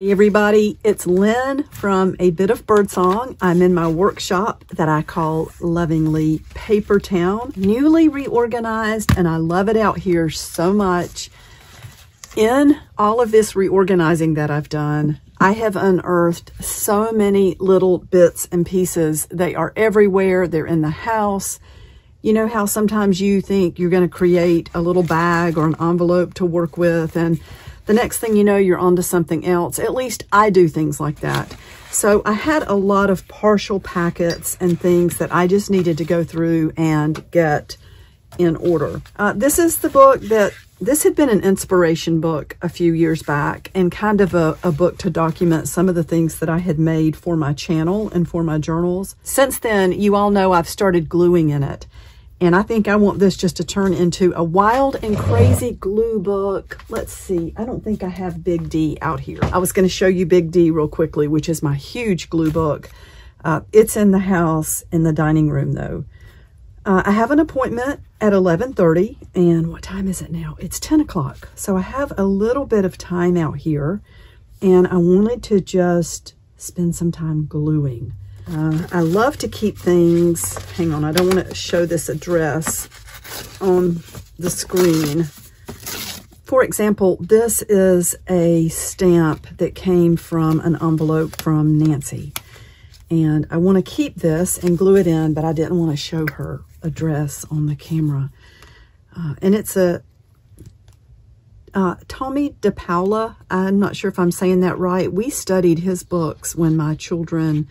Hey everybody, it's Lynn from A Bit of Birdsong. I'm in my workshop that I call lovingly PaperTown. Newly reorganized, and I love it out here so much. In all of this reorganizing that I've done, I have unearthed so many little bits and pieces. They are everywhere. They're in the house. You know how sometimes you think you're going to create a little bag or an envelope to work with, and the next thing you know, you're onto something else. At least I do things like that. So I had a lot of partial packets and things that I just needed to go through and get in order. This is the book this had been an inspiration book a few years back, and kind of a book to document some of the things that I had made for my channel and for my journals. Since then, you all know I've started gluing in it. And I think I want this just to turn into a wild and crazy glue book. Let's see. I don't think I have Big D out here. I was going to show you Big D real quickly, which is my huge glue book. It's in the house in the dining room, though. I have an appointment at 11:30. And what time is it now? It's 10 o'clock. So I have a little bit of time out here. And I wanted to just spend some time gluing. I love to keep things, hang on, I don't want to show this address on the screen. For example, this is a stamp that came from an envelope from Nancy. And I want to keep this and glue it in, but I didn't want to show her address on the camera. And it's a Tommy DePaula. I'm not sure if I'm saying that right. We studied his books when my children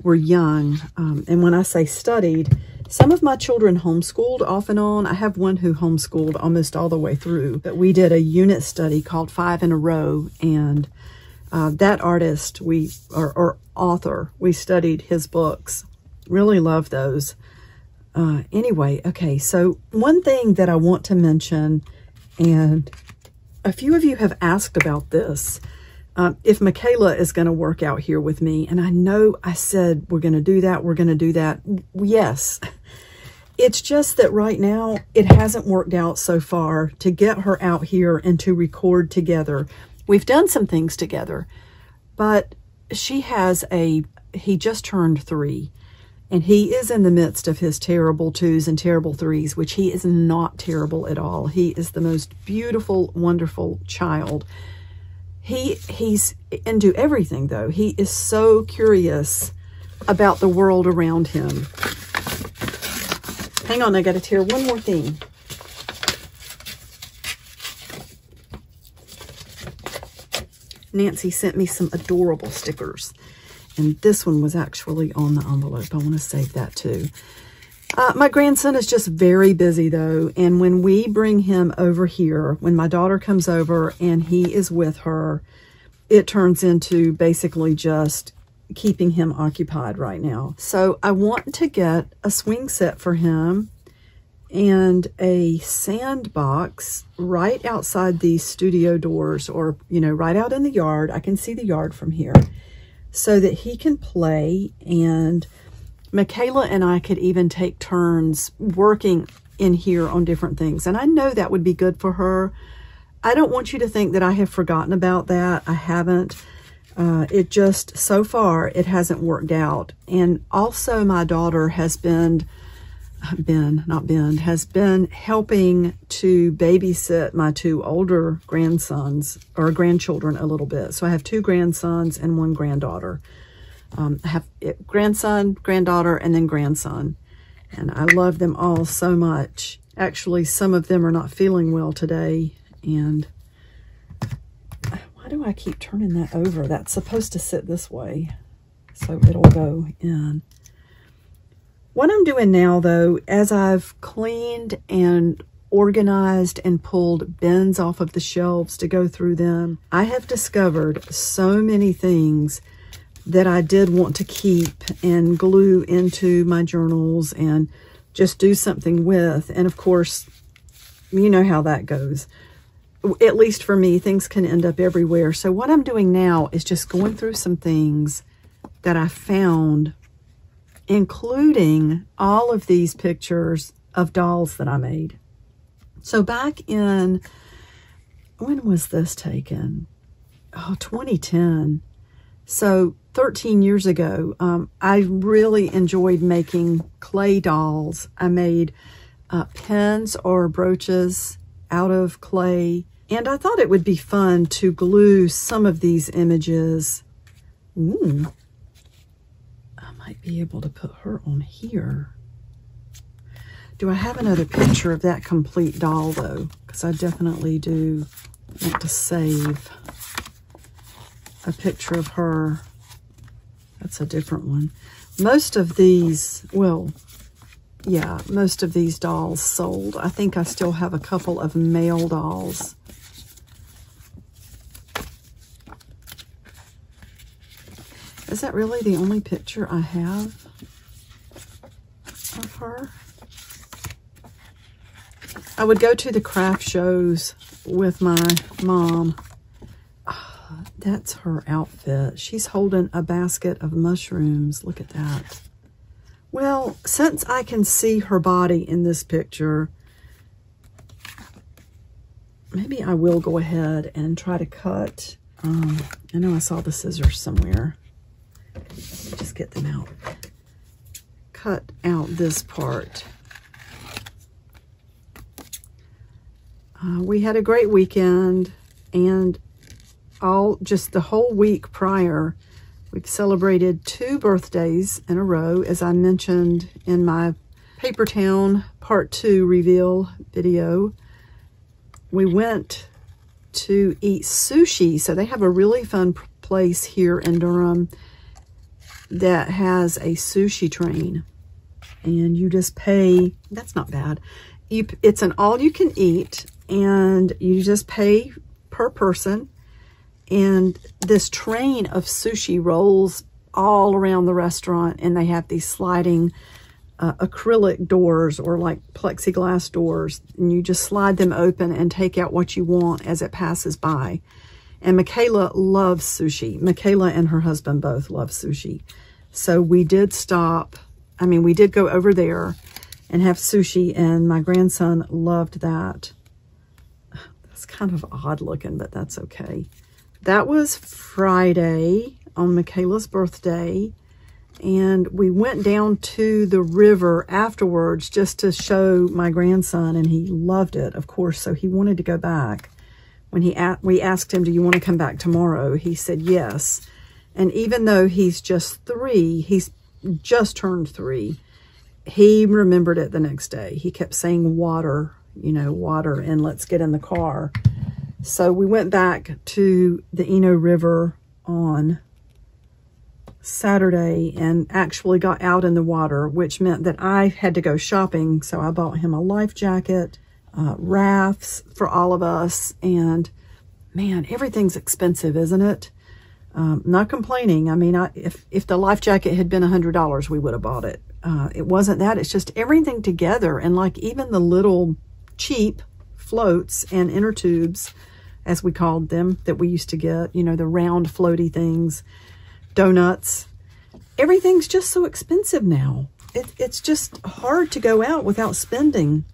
were young, and when I say studied, some of my children homeschooled off and on. I have one who homeschooled almost all the way through, but we did a unit study called 5 in a Row, and that artist, or author, we studied his books. Really love those. Anyway, okay, so one thing that I want to mention, and a few of you have asked about this, if Michaela is going to work out here with me, and I know I said we're going to do that. Yes, it's just that right now it hasn't worked out so far to get her out here and to record together. We've done some things together, but he just turned 3, and he is in the midst of his terrible 2s and terrible 3s, which he is not terrible at all. He is the most beautiful, wonderful child. He's into everything, though. He is so curious about the world around him. Hang on, I got to tear one more thing. Nancy sent me some adorable stickers, and this one was actually on the envelope. I want to save that too. My grandson is just very busy, though, and when we bring him over here, when my daughter comes over and he is with her, it turns into basically just keeping him occupied right now. So I want to get a swing set for him and a sandbox right outside these studio doors, or, you know, right out in the yard. I can see the yard from here, so that he can play, and Michaela and I could even take turns working in here on different things. And I know that would be good for her. I don't want you to think that I have forgotten about that. I haven't. It just, so far, it hasn't worked out. And also my daughter has been helping to babysit my 2 older grandsons, or grandchildren, a little bit. So I have 2 grandsons and 1 granddaughter. I have grandson, granddaughter, and then grandson. And I love them all so much. Actually, some of them are not feeling well today. And why do I keep turning that over? That's supposed to sit this way, so it'll go in. What I'm doing now, though, as I've cleaned and organized and pulled bins off of the shelves to go through them, I have discovered so many things that I did want to keep and glue into my journals and just do something with. And of course, you know how that goes. At least for me, things can end up everywhere. So what I'm doing now is just going through some things that I found, including all of these pictures of dolls that I made. So back in, when was this taken? oh, 2010. So 13 years ago, I really enjoyed making clay dolls. I made pins or brooches out of clay. And I thought it would be fun to glue some of these images. Ooh, I might be able to put her on here. Do I have another picture of that complete doll though? Because I definitely do want to save a picture of her. That's a different one. Most of these, well, yeah, most of these dolls sold. I think I still have a couple of male dolls. Is that really the only picture I have of her? I would go to the craft shows with my mom. That's her outfit. She's holding a basket of mushrooms. Look at that. Well, since I can see her body in this picture, maybe I will go ahead and try to cut. I know I saw the scissors somewhere. Just get them out. Cut out this part. We had a great weekend, and just the whole week prior, we've celebrated 2 birthdays in a row, as I mentioned in my PaperTown Part 2 reveal video. We went to eat sushi. So they have a really fun place here in Durham that has a sushi train. And you just pay, that's not bad. It's an all-you-can-eat, and you just pay per person. And this train of sushi rolls all around the restaurant, and they have these sliding acrylic doors or like plexiglass doors, and you just slide them open and take out what you want as it passes by. And Michaela loves sushi. Michaela and her husband both love sushi. So we did stop. I mean, we did go over there and have sushi, and my grandson loved that. That's kind of odd looking, but that's okay. That was Friday on Michaela's birthday, and we went down to the river afterwards just to show my grandson, and he loved it, of course, so he wanted to go back. When we asked him, do you want to come back tomorrow? He said yes. And even though he's just 3, he's just turned 3, he remembered it the next day. He kept saying water, you know, water, and let's get in the car. So we went back to the Eno River on Saturday and actually got out in the water, which meant that I had to go shopping. So I bought him a life jacket, rafts for all of us. And man, everything's expensive, isn't it? Not complaining. I mean, if the life jacket had been $100, we would have bought it. It wasn't that. It's just everything together. And like even the little cheap floats and inner tubes, as we called them, that we used to get, you know, the round floaty things, donuts. Everything's just so expensive now. It's just hard to go out without spending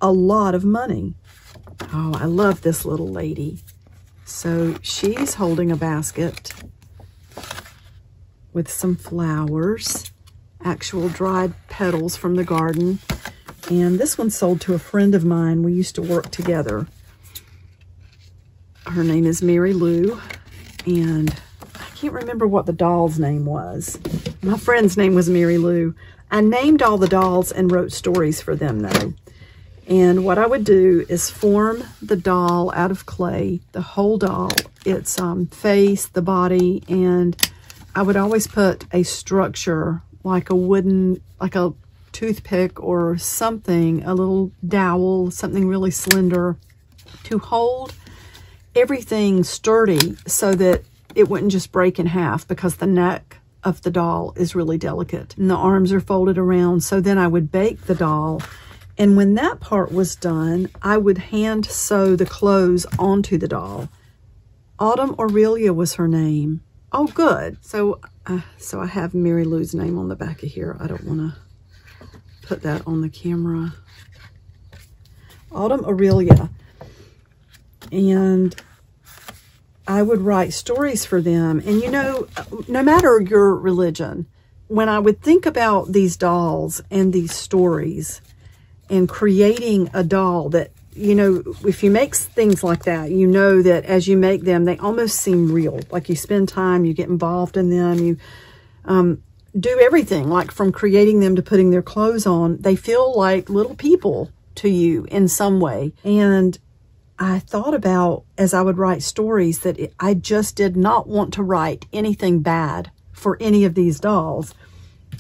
a lot of money. Oh, I love this little lady. So she's holding a basket with some flowers, actual dried petals from the garden. And this one sold to a friend of mine. We used to work together. Her name is Mary Lou, and I can't remember what the doll's name was. My friend's name was Mary Lou. I named all the dolls and wrote stories for them, though. And what I would do is form the doll out of clay, the whole doll, its face, the body, and I would always put a structure like a wooden, like a toothpick or something, a little dowel, something really slender to hold everything sturdy so that it wouldn't just break in half, because the neck of the doll is really delicate and the arms are folded around. So then I would bake the doll. And when that part was done, I would hand sew the clothes onto the doll. Autumn Aurelia was her name. Oh, good. So I have Mary Lou's name on the back of here. I don't want to put that on the camera. Autumn Aurelia. And I would write stories for them. And you know, no matter your religion, when I would think about these dolls and these stories and creating a doll that, you know, if you make things like that, you know that as you make them, they almost seem real. Like you spend time, you get involved in them, you do everything, like from creating them to putting their clothes on. They feel like little people to you in some way. And I thought about, as I would write stories, that I just did not want to write anything bad for any of these dolls.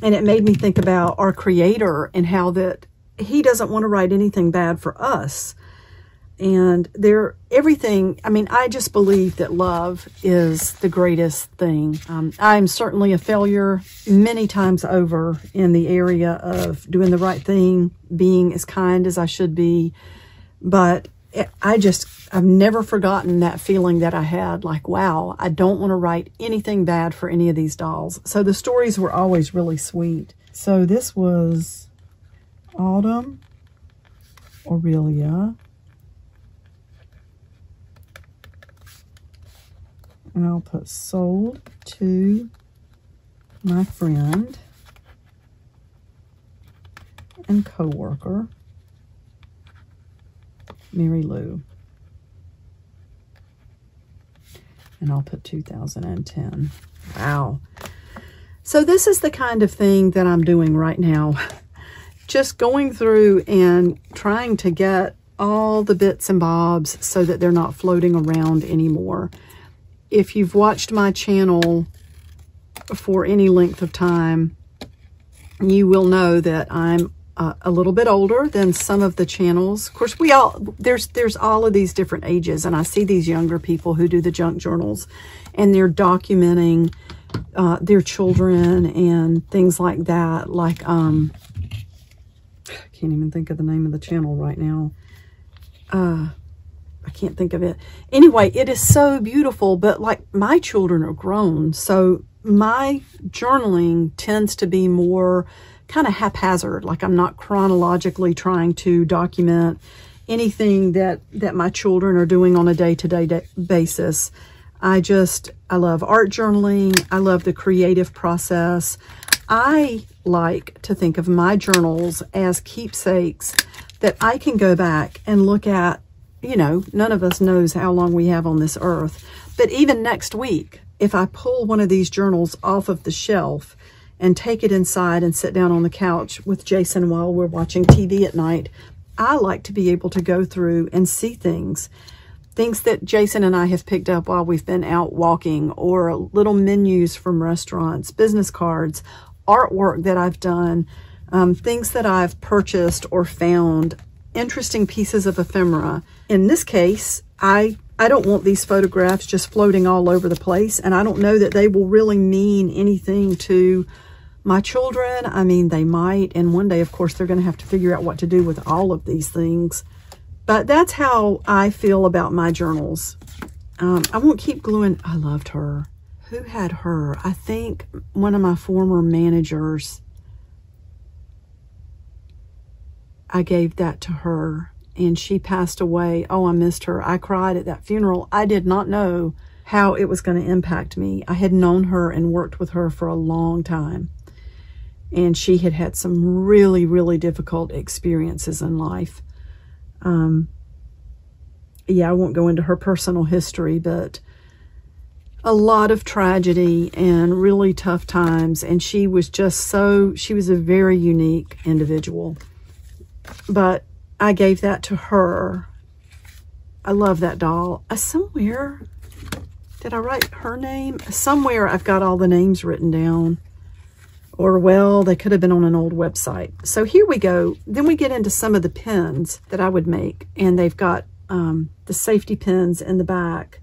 And it made me think about our Creator and how that He doesn't want to write anything bad for us. And everything, I mean, I just believe that love is the greatest thing. I'm certainly a failure many times over in the area of doing the right thing, being as kind as I should be. But I've never forgotten that feeling that I had, like, wow, I don't want to write anything bad for any of these dolls. So the stories were always really sweet. So this was Autumn, Aurelia, and I'll put sold to my friend and coworker, Mary Lou. And I'll put 2010. Wow. So this is the kind of thing that I'm doing right now. Just going through and trying to get all the bits and bobs so that they're not floating around anymore. If you've watched my channel for any length of time, you will know that I'm a little bit older than some of the channels. Of course, there's all of these different ages, and I see these younger people who do the junk journals, and they're documenting their children and things like that. Like, I can't even think of the name of the channel right now. I can't think of it. Anyway, it is so beautiful, but like my children are grown, so my journaling tends to be more kind of haphazard. Like I'm not chronologically trying to document anything that my children are doing on a day-to-day basis. I love art journaling. I love the creative process. I like to think of my journals as keepsakes that I can go back and look at. You know, none of us knows how long we have on this earth. But even next week, if I pull one of these journals off of the shelf and take it inside and sit down on the couch with Jason while we're watching TV at night, I like to be able to go through and see things that Jason and I have picked up while we've been out walking, or little menus from restaurants, business cards, artwork that I've done, things that I've purchased or found, interesting pieces of ephemera. In this case, I don't want these photographs just floating all over the place, and I don't know that they will really mean anything to my children. I mean, they might, and one day, of course, they're going to have to figure out what to do with all of these things. But that's how I feel about my journals. I won't keep gluing. I loved her. Who had her? I think one of my former managers. I gave that to her, and she passed away. Oh, I missed her. I cried at that funeral. I did not know how it was going to impact me. I had known her and worked with her for a long time, and she had had some really, really difficult experiences in life. Yeah, I won't go into her personal history, but a lot of tragedy and really tough times, and she was a very unique individual. But I gave that to her. I love that doll. Somewhere, did I write her name? Somewhere I've got all the names written down. Or, well, they could have been on an old website. So here we go. Then we get into some of the pins that I would make. And they've got the safety pins in the back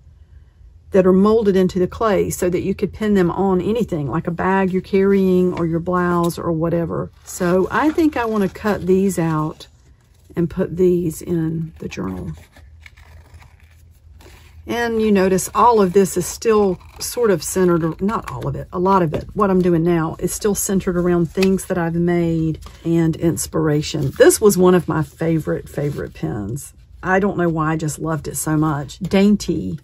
that are molded into the clay so that you could pin them on anything, like a bag you're carrying or your blouse or whatever. So I think I want to cut these out and put these in the journal. And you notice all of this is still sort of centered, not all of it, a lot of it. What I'm doing now is still centered around things that I've made and inspiration. This was one of my favorite pens. I don't know why, I just loved it so much. Dainty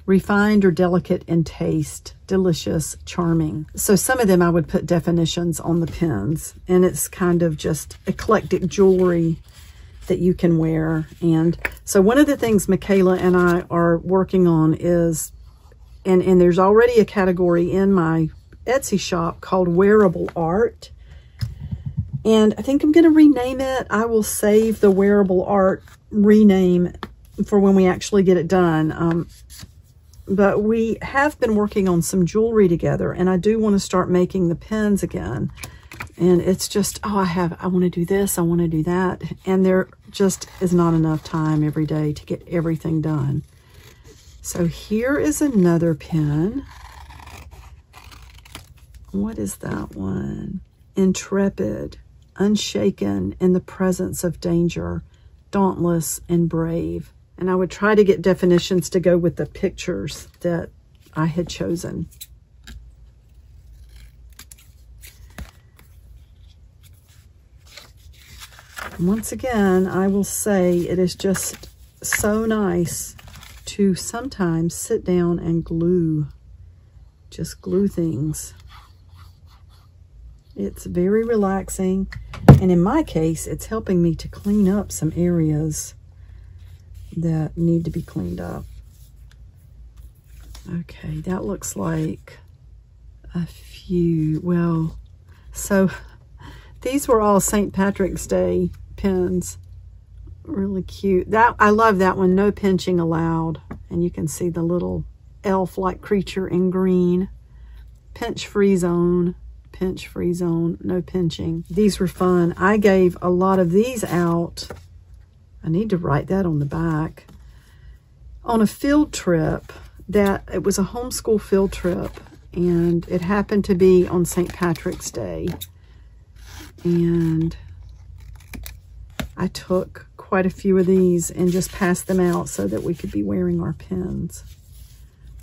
refined or delicate in taste, delicious, charming. So some of them I would put definitions on the pins, and it's kind of just eclectic jewelry that you can wear. And so one of the things Michaela and I are working on is, and there's already a category in my Etsy shop called wearable art. And I think I'm going to rename it. I will save the wearable art rename for when we actually get it done. But we have been working on some jewelry together, and I do want to start making the pins again. And it's just, oh, I want to do this, I want to do that. And there just is not enough time every day to get everything done. So here is another pin. What is that one? Intrepid, unshaken in the presence of danger, dauntless and brave. And I would try to get definitions to go with the pictures that I had chosen. Once again, I will say it is just so nice to sometimes sit down and glue, just glue things. It's very relaxing, and in my case, it's helping me to clean up some areas that need to be cleaned up. Okay, that looks like a few. Well, so these were all St. Patrick's Day pins. Really cute. That, I love that one, no pinching allowed. And you can see the little elf-like creature in green. Pinch-free zone, pinch-free zone, no pinching. These were fun. I gave a lot of these out. I need to write that on the back. On a field trip, that it was a homeschool field trip, and it happened to be on St. Patrick's Day. And I took quite a few of these and just passed them out so that we could be wearing our pins.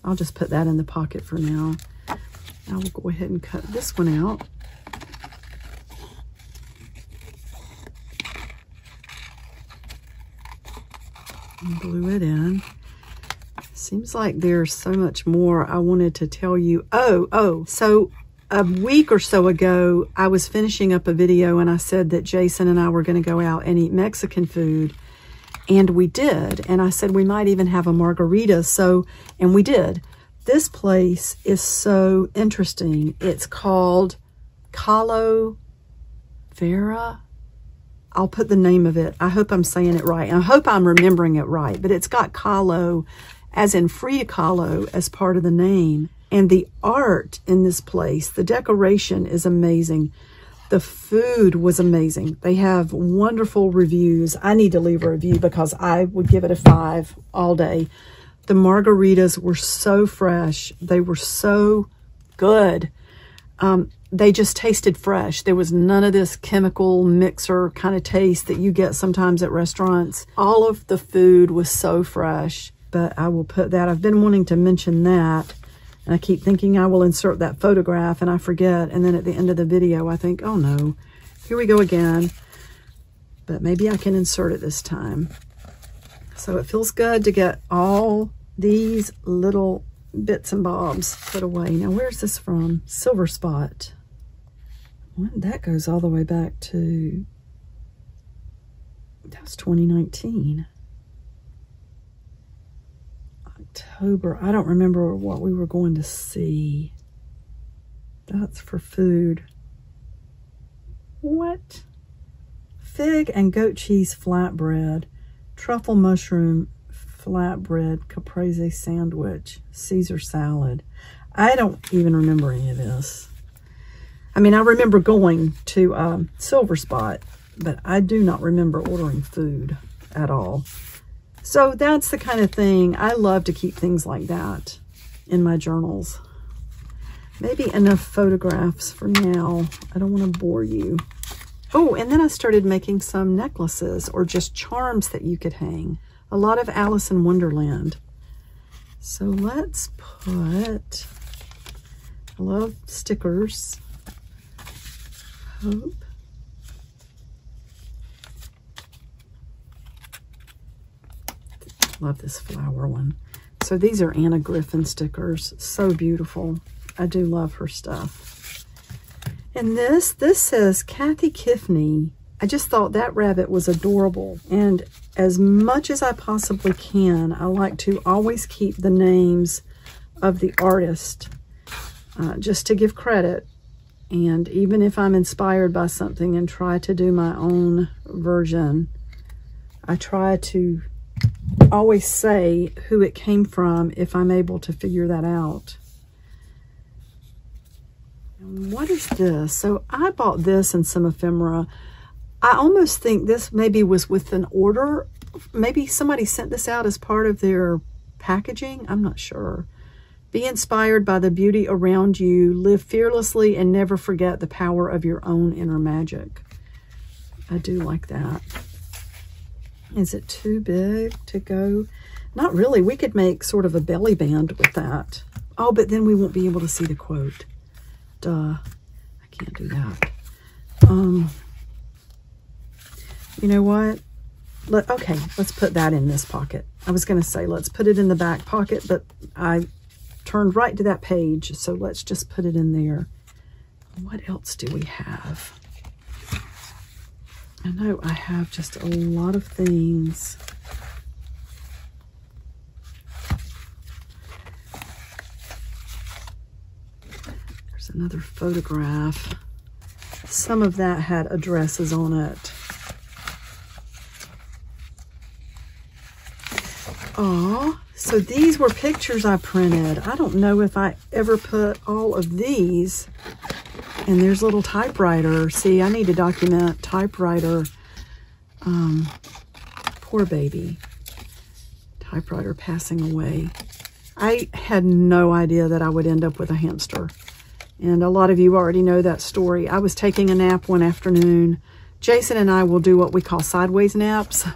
I'll just put that in the pocket for now. I will go ahead and cut this one out. And glue it in. Seems like there's so much more I wanted to tell you. So a week or so ago, I was finishing up a video and I said that Jason and I were going to go out and eat Mexican food. And we did. And I said we might even have a margarita. And we did. This place is so interesting. It's called Calo Vera. I'll put the name of it. I hope I'm saying it right. I hope I'm remembering it right. But it's got Calo, as in Frida Kahlo, as part of the name. And the art in this place, the decoration is amazing. The food was amazing. They have wonderful reviews. I need to leave a review because I would give it a 5 all day. The margaritas were so fresh. They were so good. They just tasted fresh. There was none of this chemical mixer kind of taste that you get sometimes at restaurants. All of the food was so fresh, but I will put that. I've been wanting to mention that, and I keep thinking I will insert that photograph, and I forget. And then at the end of the video, I think, oh no, here we go again. But maybe I can insert it this time. So it feels good to get all these little bits and bobs put away. Now, where's this from? Silver Spot. Well, that goes all the way back to, that was 2019. October. I don't remember what we were going to see. That's for food. What? Fig and goat cheese flatbread. Truffle mushroom flatbread caprese sandwich. Caesar salad. I don't even remember any of this. I mean, I remember going to Silver Spot, but I do not remember ordering food at all. So that's the kind of thing. I love to keep things like that in my journals. Maybe enough photographs for now. I don't want to bore you. Oh, and then I started making some necklaces or just charms that you could hang. A lot of Alice in Wonderland. So let's put, I love stickers. Hope. Love this flower one. So these are Anna Griffin stickers. So beautiful. I do love her stuff. And this says Kathy Kiffney. I just thought that rabbit was adorable. And as much as I possibly can, I like to always keep the names of the artist just to give credit. And even if I'm inspired by something and try to do my own version, I try to always say who it came from if I'm able to figure that out. What is this? So I bought this and some ephemera. I almost think this maybe was with an order. Maybe somebody sent this out as part of their packaging. I'm not sure. Be inspired by the beauty around you. Live fearlessly and never forget the power of your own inner magic. I do like that. Is it too big to go? Not really. We could make sort of a belly band with that. Oh, but then we won't be able to see the quote. Duh. I can't do that. You know what? Okay, let's put that in this pocket. I was going to say let's put it in the back pocket, but I turned right to that page, so let's just put it in there. What else do we have? I know I have just a lot of things. There's another photograph. Some of that had addresses on it. Oh, so these were pictures I printed. I don't know if I ever put all of these. And there's a little typewriter. See, I need to document typewriter. Poor baby. Typewriter passing away. I had no idea that I would end up with a hamster. And a lot of you already know that story. I was taking a nap one afternoon. Jason and I will do what we call sideways naps,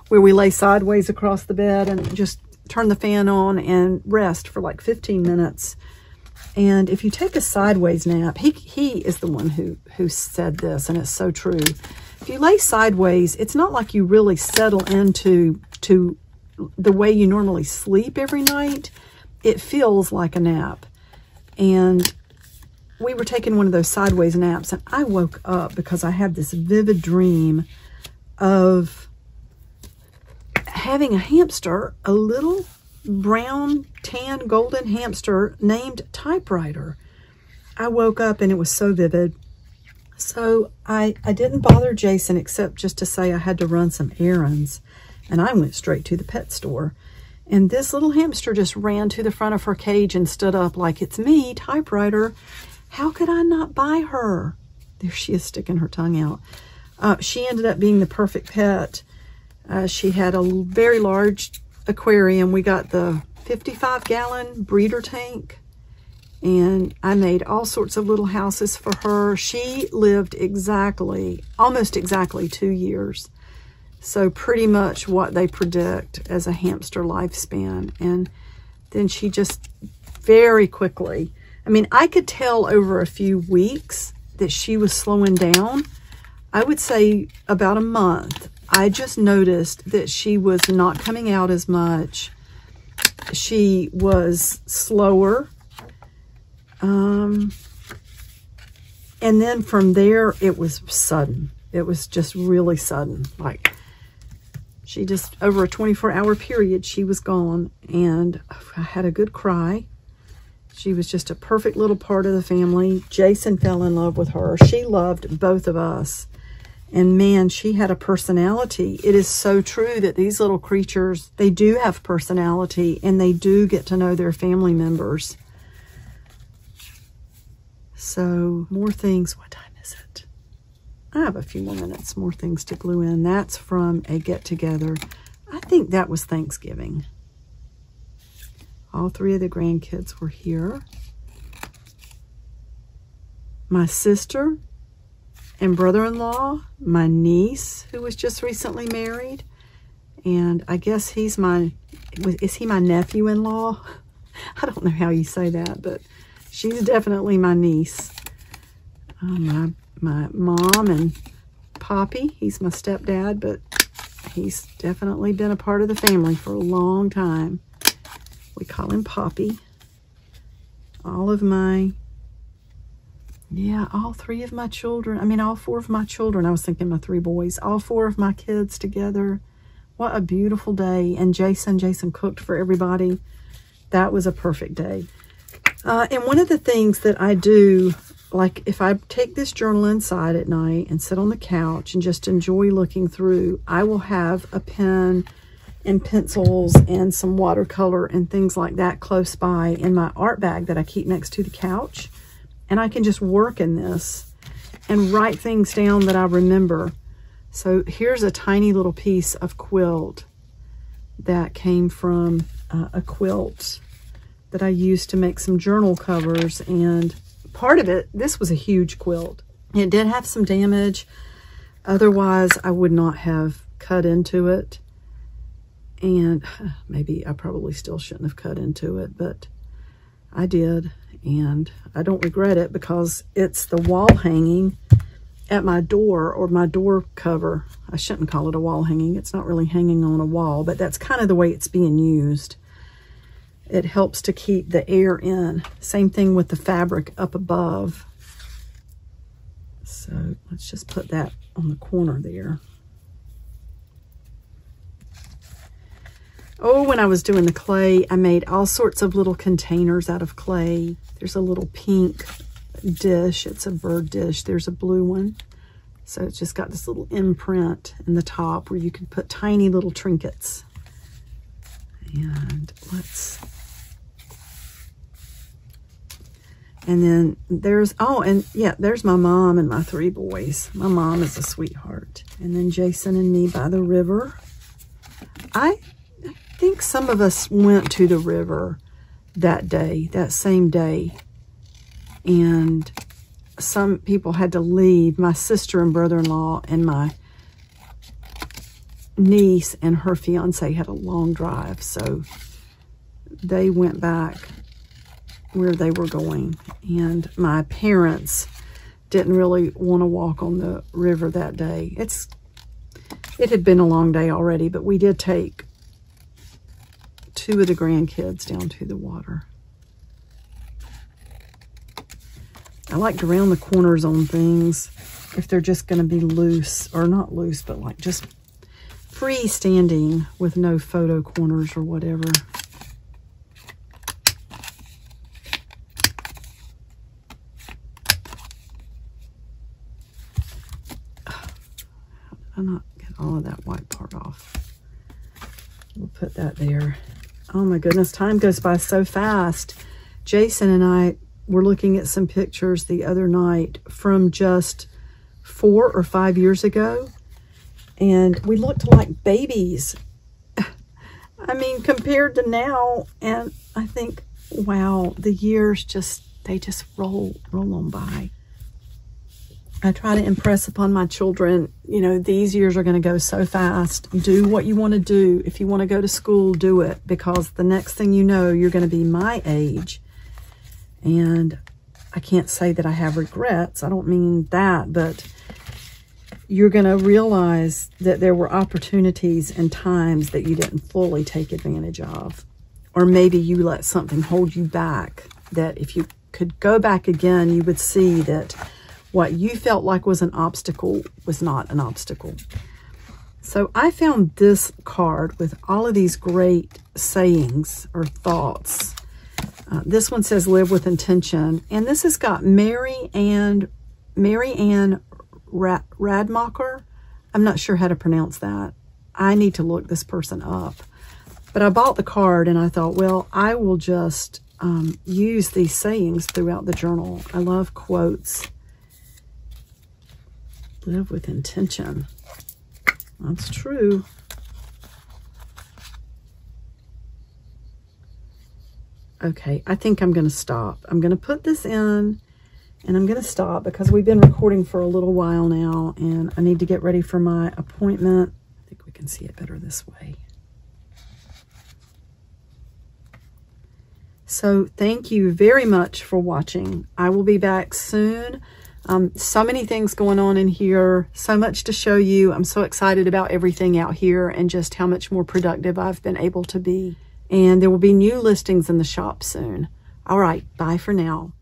where we lay sideways across the bed and just turn the fan on and rest for like 15 minutes. And if you take a sideways nap, he is the one who said this, and it's so true. If you lay sideways, it's not like you really settle into the way you normally sleep every night. It feels like a nap. And we were taking one of those sideways naps, and I woke up because I had this vivid dream of having a hamster, a little brown, tan, golden hamster named Typewriter. I woke up and it was so vivid. So I didn't bother Jason except just to say I had to run some errands, and I went straight to the pet store. And this little hamster just ran to the front of her cage and stood up like, "It's me, Typewriter. How could I not buy her?" There she is sticking her tongue out. She ended up being the perfect pet. She had a very large aquarium. We got the 55-gallon breeder tank, and I made all sorts of little houses for her. She lived almost exactly 2 years. So pretty much what they predict as a hamster lifespan. And then she just very quickly, I mean, I could tell over a few weeks that she was slowing down. I would say about a month. I just noticed that she was not coming out as much. She was slower. And then from there, it was sudden. It was just really sudden. Like, she just, over a 24-hour period, she was gone. And I had a good cry. She was just a perfect little part of the family. Jason fell in love with her. She loved both of us. And man, she had a personality. It is so true that these little creatures, they do have personality, and they do get to know their family members. So more things. What time is it? I have a few more minutes, more things to glue in. That's from a get-together. I think that was Thanksgiving. All three of the grandkids were here. My sister and brother-in-law, my niece, who was just recently married, and I guess is he my nephew-in-law? I don't know how you say that, but she's definitely my niece. My mom and Poppy, he's my stepdad, but he's definitely been a part of the family for a long time. We call him Poppy. All of my, yeah, all three of my children, I mean, all four of my children, I was thinking my three boys, all four of my kids together. What a beautiful day. And Jason cooked for everybody. That was a perfect day. And one of the things that I do, like if I take this journal inside at night and sit on the couch and just enjoy looking through, I will have a pen and pencils and some watercolor and things like that close by in my art bag that I keep next to the couch. And I can just work in this and write things down that I remember. So here's a tiny little piece of quilt that came from a quilt that I used to make some journal covers. And part of it, this was a huge quilt. It did have some damage. Otherwise, I would not have cut into it. And maybe I probably still shouldn't have cut into it, but I did. And I don't regret it because it's the wall hanging at my door, or my door cover. I shouldn't call it a wall hanging. It's not really hanging on a wall, but that's kind of the way it's being used. It helps to keep the air in. Same thing with the fabric up above. So let's just put that on the corner there. Oh, when I was doing the clay, I made all sorts of little containers out of clay. There's a little pink dish. It's a bird dish. There's a blue one. So it's just got this little imprint in the top where you can put tiny little trinkets. And and then there's, oh, and yeah, there's my mom and my three boys. My mom is a sweetheart. And then Jason and me by the river. I think some of us went to the river that day, that same day. And some people had to leave. My sister and brother-in-law and my niece and her fiance had a long drive. So they went back where they were going. And my parents didn't really want to walk on the river that day. It had been a long day already, but we did take two of the grandkids down to the water. I like to round the corners on things if they're just going to be loose, or not loose, but like just freestanding with no photo corners or whatever. How did I not get all of that white part off? We'll put that there. Oh my goodness, time goes by so fast. Jason and I were looking at some pictures the other night from just 4 or 5 years ago, and we looked like babies. I mean, compared to now, and I think, wow, the years they just roll on by. I try to impress upon my children, you know, these years are going to go so fast. Do what you want to do. If you want to go to school, do it, because the next thing you know, you're going to be my age. And I can't say that I have regrets. I don't mean that, but you're going to realize that there were opportunities and times that you didn't fully take advantage of. Or maybe you let something hold you back, that if you could go back again, you would see that what you felt like was an obstacle was not an obstacle. So I found this card with all of these great sayings or thoughts. This one says, live with intention. And this has got Mary Ann Radmacher. I'm not sure how to pronounce that. I need to look this person up. But I bought the card and I thought, well, I will just use these sayings throughout the journal. I love quotes. Live with intention. That's true. Okay, I think I'm going to stop. I'm going to put this in and I'm going to stop because we've been recording for a little while now and I need to get ready for my appointment. I think we can see it better this way. So thank you very much for watching. I will be back soon. So many things going on in here, so much to show you. I'm so excited about everything out here and just how much more productive I've been able to be. and there will be new listings in the shop soon. All right, bye for now.